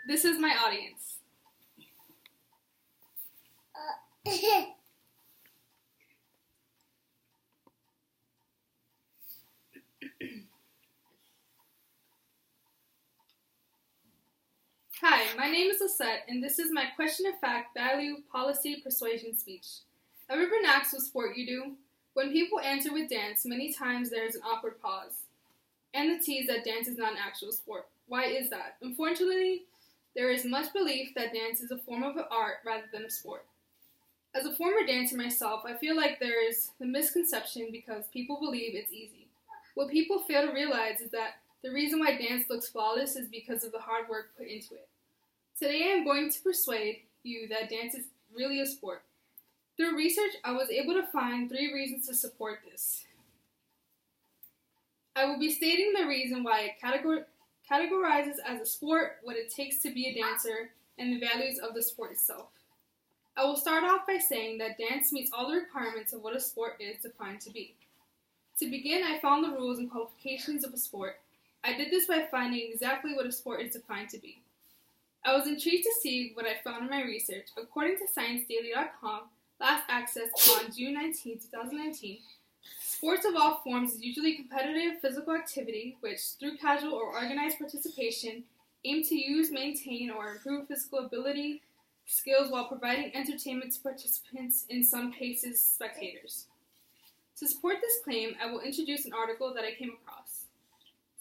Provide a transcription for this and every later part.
This is my audience. Hi, my name is Lisette, and this is my question of fact, value, policy, persuasion speech. Everyone asks what sport you do. When people answer with dance, many times there is an awkward pause, and the tease that dance is not an actual sport. Why is that? Unfortunately, there is much belief that dance is a form of art rather than a sport. As a former dancer myself, I feel like there is the misconception because people believe it's easy. What people fail to realize is that the reason why dance looks flawless is because of the hard work put into it. Today I am going to persuade you that dance is really a sport. Through research, I was able to find 3 reasons to support this. I will be stating the reason why it categorizes as a sport, what it takes to be a dancer, and the values of the sport itself. I will start off by saying that dance meets all the requirements of what a sport is defined to be. To begin, I found the rules and qualifications of a sport. I did this by finding exactly what a sport is defined to be. I was intrigued to see what I found in my research. According to ScienceDaily.com, last accessed on June 19, 2019, sports of all forms is usually competitive physical activity which, through casual or organized participation, aim to use, maintain, or improve physical ability, skills while providing entertainment to participants, in some cases, spectators. To support this claim, I will introduce an article that I came across.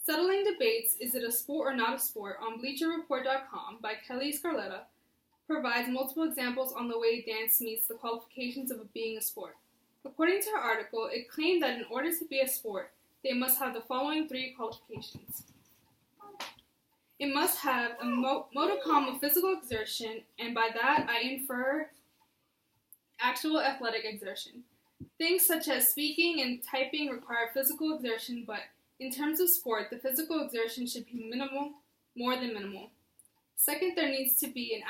Settling Debates, Is It a Sport or Not a Sport, on BleacherReport.com by Kelly Scarletta, provides multiple examples on the way dance meets the qualifications of being a sport. According to her article, it claimed that in order to be a sport, they must have the following 3 qualifications. It must have a modicum of physical exertion, and by that I infer actual athletic exertion. Things such as speaking and typing require physical exertion, but in terms of sport, the physical exertion should be minimal, more than minimal. Second, there needs to be an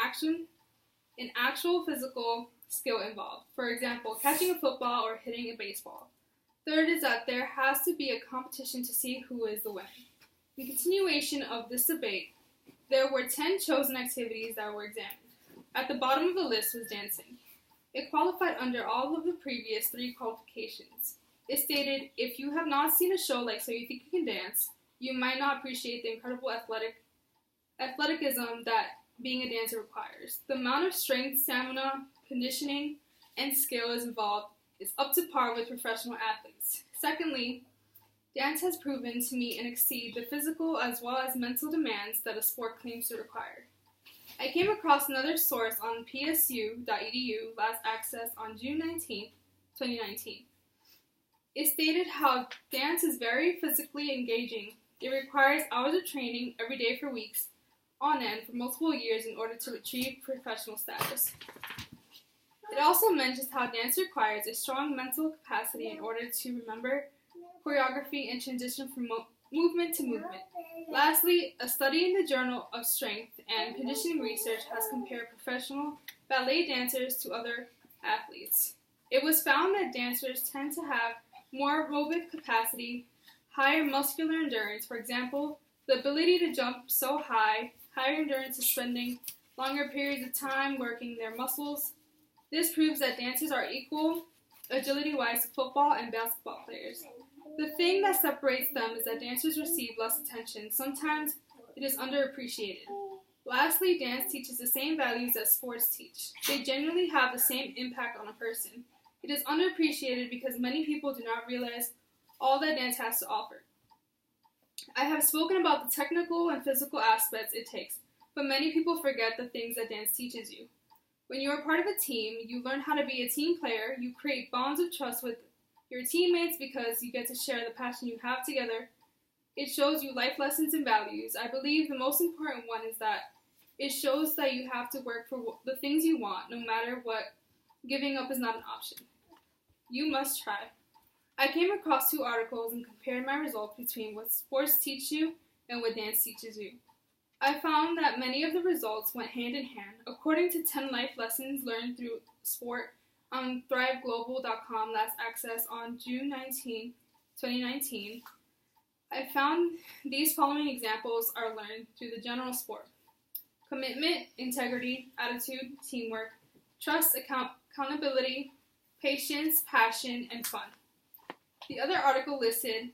actual physical skill involved. For example, catching a football or hitting a baseball. Third is that there has to be a competition to see who is the winner. In continuation of this debate, there were 10 chosen activities that were examined. At the bottom of the list was dancing. It qualified under all of the previous 3 qualifications. It stated, if you have not seen a show like So You Think You Can Dance, you might not appreciate the incredible athleticism that being a dancer requires. The amount of strength, stamina, conditioning, and skill is involved is up to par with professional athletes. Secondly, dance has proven to meet and exceed the physical as well as mental demands that a sport claims to require. I came across another source on psu.edu, last accessed on June 19, 2019. It stated how dance is very physically engaging. It requires hours of training every day for weeks on end for multiple years in order to achieve professional status. It also mentions how dance requires a strong mental capacity in order to remember choreography and transition from movement to movement. Lastly, a study in the Journal of Strength and Conditioning Research has compared professional ballet dancers to other athletes. It was found that dancers tend to have more aerobic capacity, higher muscular endurance. For example, the ability to jump so high, higher endurance is spending longer periods of time working their muscles. This proves that dancers are equal agility-wise to football and basketball players. The thing that separates them is that dancers receive less attention. Sometimes it is underappreciated. Lastly, dance teaches the same values that sports teach. They genuinely have the same impact on a person. It is underappreciated because many people do not realize all that dance has to offer. I have spoken about the technical and physical aspects it takes, but many people forget the things that dance teaches you. When you are part of a team, you learn how to be a team player. You create bonds of trust with your teammates because you get to share the passion you have together. It shows you life lessons and values. I believe the most important one is that it shows that you have to work for the things you want, no matter what. Giving up is not an option. You must try. I came across 2 articles and compared my results between what sports teach you and what dance teaches you. I found that many of the results went hand in hand. According to 10 life lessons learned through sport on ThriveGlobal.com, last access on June 19, 2019, I found these following examples are learned through the general sport. commitment, integrity, attitude, teamwork, trust, accountability, patience, passion, and fun. The other article listed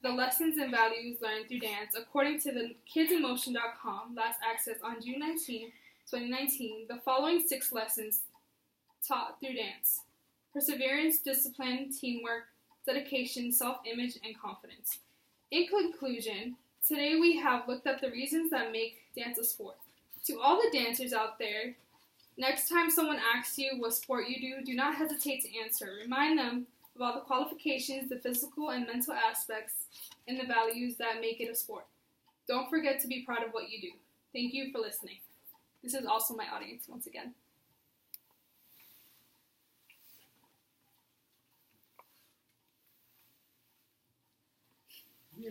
the lessons and values learned through dance. According to the kidsinmotion.com, last access on June 19, 2019, the following 6 lessons taught through dance: perseverance, discipline, teamwork, dedication, self-image, and confidence. In conclusion, today we have looked at the reasons that make dance a sport. To all the dancers out there, next time someone asks you what sport you do not hesitate to answer. Remind them about the qualifications, the physical and mental aspects, and the values that make it a sport. Don't forget to be proud of what you do. Thank you for listening. This is also my audience once again. Yeah.